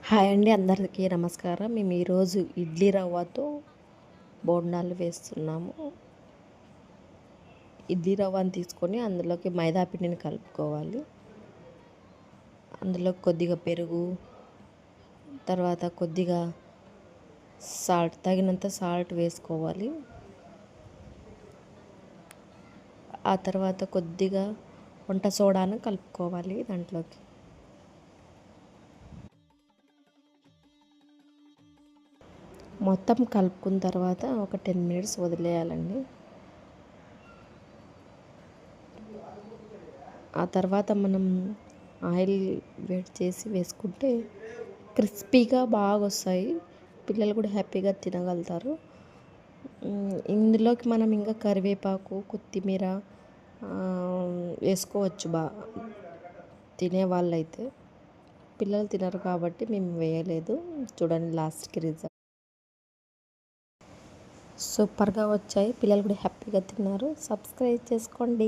Hi అండి, అందరికీ నమస్కారం. మేము ఈరోజు ఇడ్లీ రవ్వతో బోండాలు వేస్తున్నాము. ఇడ్లీ రవ్వని తీసుకొని అందులోకి మైదా పిండిని కలుపుకోవాలి. అందులో కొద్దిగా పెరుగు, తర్వాత కొద్దిగా తగినంత సాల్ట్ వేసుకోవాలి. ఆ తర్వాత కొద్దిగా వంట సోడాను కలుపుకోవాలి దాంట్లోకి. మొత్తం కలుపుకున్న తర్వాత ఒక 10 మినిట్స్ వదిలేయాలండి. ఆ తర్వాత మనం ఆయిల్ వేడి చేసి వేసుకుంటే క్రిస్పీగా బాగా వస్తాయి. పిల్లలు కూడా హ్యాపీగా తినగలుగుతారు. ఇందులోకి మనం ఇంకా కరివేపాకు, కొత్తిమీర వేసుకోవచ్చు. తినే వాళ్ళైతే, పిల్లలు తినరు కాబట్టి మేము వేయలేదు. చూడండి లాస్ట్కి రిజల్ట్ సూపర్గా వచ్చాయి. పిల్లలు కూడా హ్యాపీగా తిన్నారు. సబ్స్క్రైబ్ చేసుకోండి.